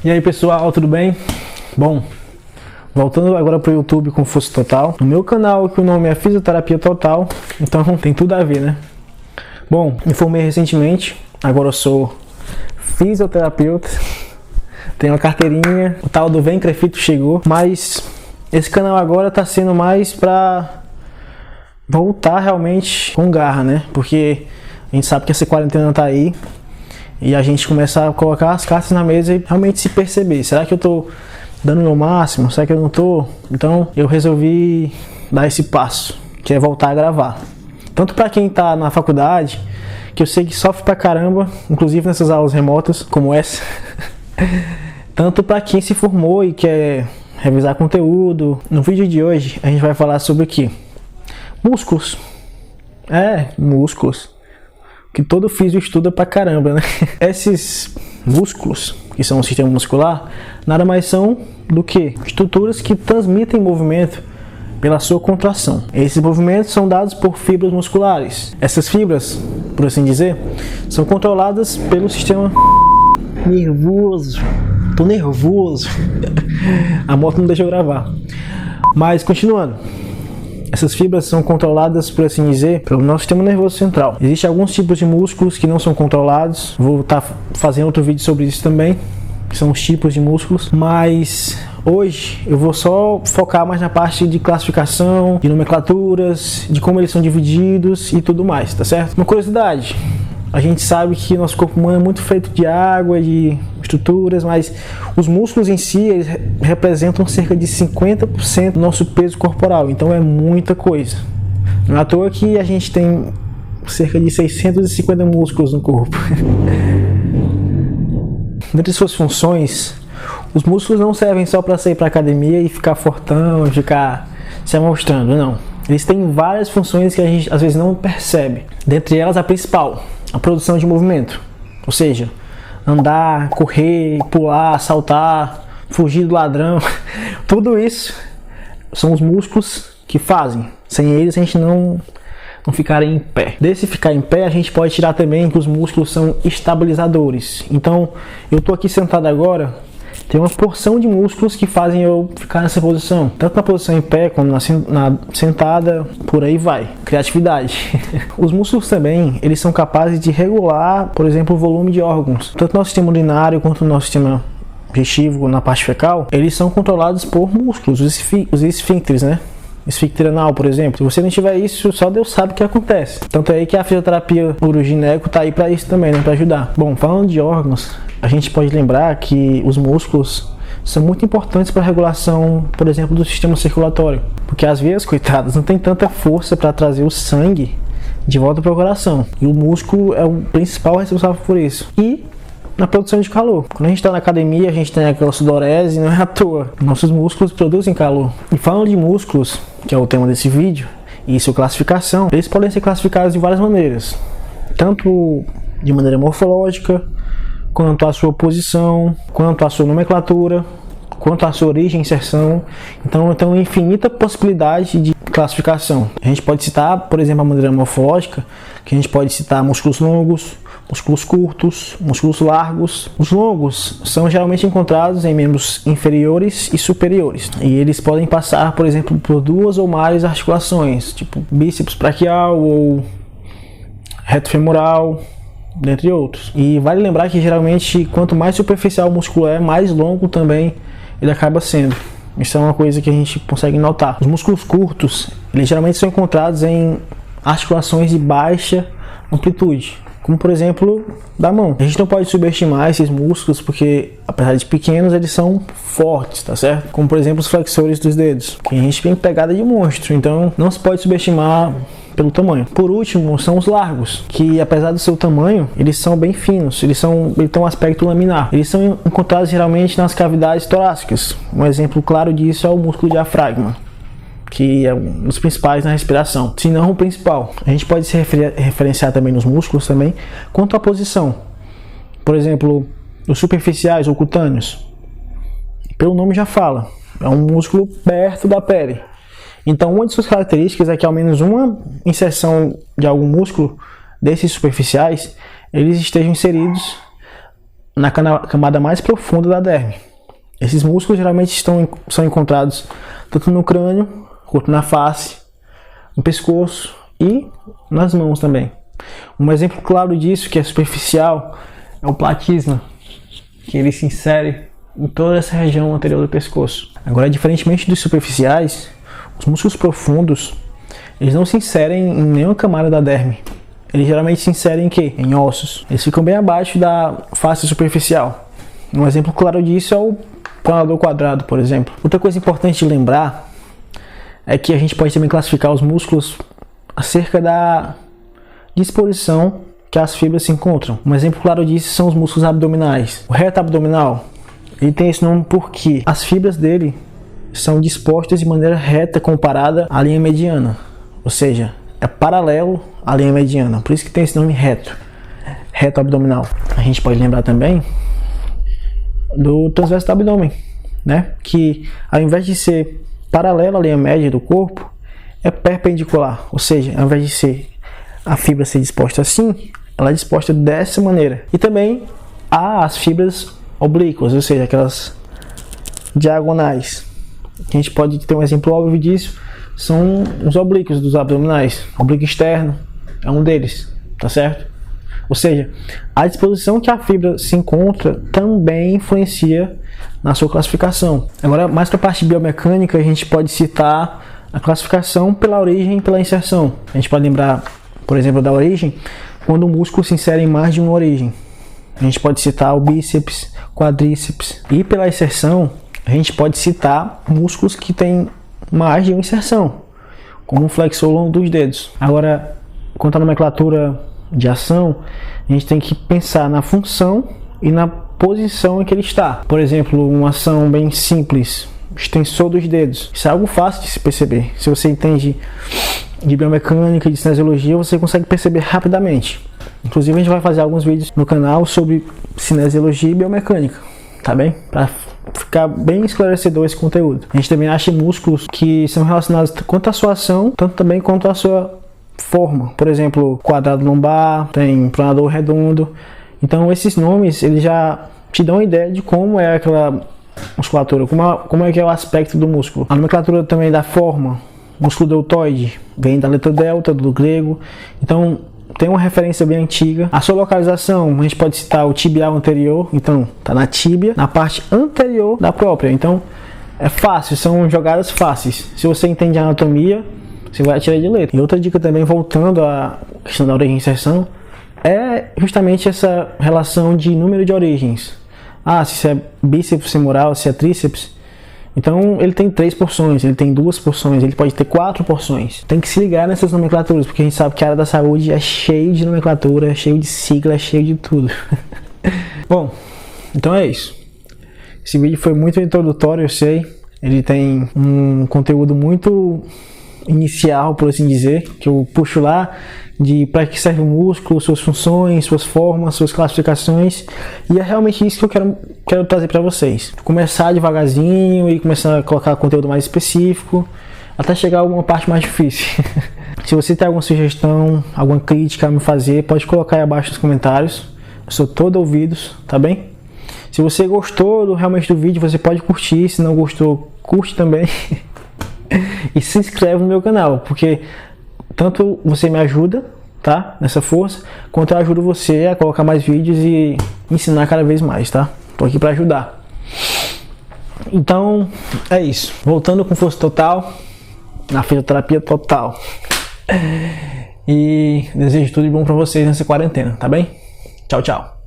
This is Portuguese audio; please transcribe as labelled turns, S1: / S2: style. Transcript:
S1: E aí pessoal, tudo bem? Bom, voltando agora para o YouTube com força total. No meu canal, que o nome é Fisioterapia Total, então tem tudo a ver, né? Bom, me formei recentemente, agora eu sou fisioterapeuta, tenho uma carteirinha, o tal do Vem Crefito chegou, mas esse canal agora tá sendo mais para voltar realmente com garra, né? Porque a gente sabe que essa quarentena tá aí e a gente começa a colocar as cartas na mesa e realmente se perceber. Será que eu tô dando o meu máximo? Será que eu não tô? Então eu resolvi dar esse passo, que é voltar a gravar. Tanto para quem tá na faculdade, que eu sei que sofre pra caramba, inclusive nessas aulas remotas, como essa. Tanto para quem se formou e quer revisar conteúdo. No vídeo de hoje a gente vai falar sobre o quê? Músculos. Músculos. Que todo físio estuda pra caramba, né? Esses músculos, que são o sistema muscular, nada mais são do que estruturas que transmitem movimento pela sua contração. Esses movimentos são dados por fibras musculares. Essas fibras, por assim dizer, são controladas pelo sistema nervoso. Tô nervoso. A moto não deixa eu gravar. Mas continuando. Essas fibras são controladas, por assim dizer, pelo nosso sistema nervoso central. Existem alguns tipos de músculos que não são controlados. Vou estar fazendo outro vídeo sobre isso também, que são os tipos de músculos. Mas hoje eu vou só focar mais na parte de classificação, de nomenclaturas, de como eles são divididos e tudo mais, tá certo? Uma curiosidade. A gente sabe que nosso corpo humano é muito feito de água, de estruturas, mas os músculos em si eles representam cerca de 50% do nosso peso corporal, então é muita coisa. Não é à toa que a gente tem cerca de 650 músculos no corpo. Dentre suas funções, os músculos não servem só para sair para academia e ficar fortão, ficar se amostrando, não. Eles têm várias funções que a gente às vezes não percebe. Dentre elas, a principal, a produção de movimento. Ou seja, andar, correr, pular, saltar, fugir do ladrão. Tudo isso são os músculos que fazem. Sem eles a gente não ficar em pé. Desse ficar em pé, a gente pode tirar também que os músculos são estabilizadores. Então, eu estou aqui sentado agora, tem uma porção de músculos que fazem eu ficar nessa posição. Tanto na posição em pé, como na sentada, por aí vai. Criatividade. Os músculos também, eles são capazes de regular, por exemplo, o volume de órgãos. Tanto no nosso sistema urinário quanto no nosso sistema digestivo, na parte fecal, eles são controlados por músculos, os esfíncteres, né? Esfíncter anal, por exemplo. Se você não tiver isso, só Deus sabe o que acontece. Tanto é que a fisioterapia urogineco tá aí para isso também, né? Para ajudar. Bom, falando de órgãos, a gente pode lembrar que os músculos são muito importantes para a regulação, por exemplo, do sistema circulatório. Porque as veias, coitadas, não tem tanta força para trazer o sangue de volta para o coração. E o músculo é o principal responsável por isso. E na produção de calor. Quando a gente está na academia, a gente tem aquela sudorese, não é à toa. Nossos músculos produzem calor. E falando de músculos, que é o tema desse vídeo, e sua classificação, eles podem ser classificados de várias maneiras. Tanto de maneira morfológica, quanto a sua posição, quanto a sua nomenclatura, quanto a sua origem e inserção. Então tem uma infinita possibilidade de classificação. A gente pode citar, por exemplo, a maneira morfológica, que a gente pode citar músculos longos, músculos curtos, músculos largos. Os longos são geralmente encontrados em membros inferiores e superiores. E eles podem passar, por exemplo, por duas ou mais articulações, tipo bíceps braquial ou reto femoral, dentre outros. E vale lembrar que geralmente quanto mais superficial o músculo é, mais longo também ele acaba sendo. Isso é uma coisa que a gente consegue notar. Os músculos curtos, eles geralmente são encontrados em articulações de baixa amplitude, como por exemplo da mão. A gente não pode subestimar esses músculos porque, apesar de pequenos, eles são fortes, tá certo? Como por exemplo os flexores dos dedos, que a gente tem pegada de monstro, então não se pode subestimar pelo tamanho. Por último, são os largos, que apesar do seu tamanho, eles são bem finos, eles têm um aspecto laminar. Eles são encontrados geralmente nas cavidades torácicas. Um exemplo claro disso é o músculo diafragma, que é um dos principais na respiração, se não o principal. A gente pode se referenciar também nos músculos também, quanto à posição. Por exemplo, os superficiais ou cutâneos. Pelo nome já fala, é um músculo perto da pele. Então, uma de suas características é que ao menos uma inserção de algum músculo desses superficiais, eles estejam inseridos na camada mais profunda da derme. Esses músculos geralmente são encontrados tanto no crânio, quanto na face, no pescoço e nas mãos também. Um exemplo claro disso, que é superficial, é o platisma, que ele se insere em toda essa região anterior do pescoço. Agora, diferentemente dos superficiais, os músculos profundos, eles não se inserem em nenhuma camada da derme. Eles geralmente se inserem em quê? Em ossos. Eles ficam bem abaixo da face superficial. Um exemplo claro disso é o planador quadrado, por exemplo. Outra coisa importante de lembrar é que a gente pode também classificar os músculos acerca da disposição que as fibras se encontram. Um exemplo claro disso são os músculos abdominais. O reto abdominal, ele tem esse nome porque as fibras dele são dispostas de maneira reta comparada à linha mediana. Ou seja, é paralelo à linha mediana. Por isso que tem esse nome reto. Reto abdominal. A gente pode lembrar também do transverso do abdômen, né? Que ao invés de ser paralelo à linha média do corpo, é perpendicular. Ou seja, ao invés de ser a fibra ser disposta assim, ela é disposta dessa maneira. E também há as fibras oblíquas, ou seja, aquelas diagonais. A gente pode ter um exemplo óbvio disso, são os oblíquos dos abdominais. O oblíquo externo é um deles, tá certo? Ou seja, a disposição que a fibra se encontra também influencia na sua classificação. Agora, mais para a parte biomecânica, a gente pode citar a classificação pela origem e pela inserção. A gente pode lembrar, por exemplo, da origem, quando o músculo se insere em mais de uma origem. A gente pode citar o bíceps, quadríceps. E pela inserção, a gente pode citar músculos que têm mais de uma inserção, como o flexor longo dos dedos. Agora, quanto à nomenclatura de ação, a gente tem que pensar na função e na posição em que ele está. Por exemplo, uma ação bem simples, extensor dos dedos. Isso é algo fácil de se perceber. Se você entende de biomecânica e de cinesiologia, você consegue perceber rapidamente. Inclusive, a gente vai fazer alguns vídeos no canal sobre cinesiologia e biomecânica, tá bem? Para ficar bem esclarecedor esse conteúdo. A gente também acha músculos que são relacionados tanto à sua ação, tanto também quanto à sua forma. Por exemplo, quadrado lombar, tem planador redondo. Então, esses nomes, eles já te dão uma ideia de como é aquela musculatura, como é que é o aspecto do músculo. A nomenclatura também da forma, músculo deltoide, vem da letra delta, do grego. Então, tem uma referência bem antiga. A sua localização, a gente pode citar o tibial anterior. Então, tá na tíbia, na parte anterior da própria. Então, é fácil, são jogadas fáceis. Se você entende a anatomia, você vai atirar de letra. E outra dica também, voltando à questão da origem e inserção, é justamente essa relação de número de origens. Se é bíceps femoral, se é tríceps, então ele tem 3 porções, ele tem 2 porções, ele pode ter 4 porções. Tem que se ligar nessas nomenclaturas, porque a gente sabe que a área da saúde é cheio de nomenclatura, é cheio de sigla, é cheio de tudo. Bom, então é isso. Esse vídeo foi muito introdutório, eu sei. Ele tem um conteúdo muito inicial, por assim dizer, que eu puxo lá de para que serve o músculo, suas funções, suas formas, suas classificações, e é realmente isso que eu quero trazer para vocês. Começar devagarzinho e começar a colocar conteúdo mais específico, até chegar a alguma parte mais difícil. Se você tem alguma sugestão, alguma crítica a me fazer, pode colocar aí abaixo nos comentários. Eu sou todo ouvidos, tá bem? Se você gostou realmente do vídeo, você pode curtir, se não gostou, curte também. E se inscreve no meu canal, porque tanto você me ajuda, tá, nessa força, quanto eu ajudo você a colocar mais vídeos e ensinar cada vez mais, tá? Tô aqui para ajudar. Então, é isso. Voltando com força total, na fisioterapia total. E desejo tudo de bom para vocês nessa quarentena, tá bem? Tchau, tchau.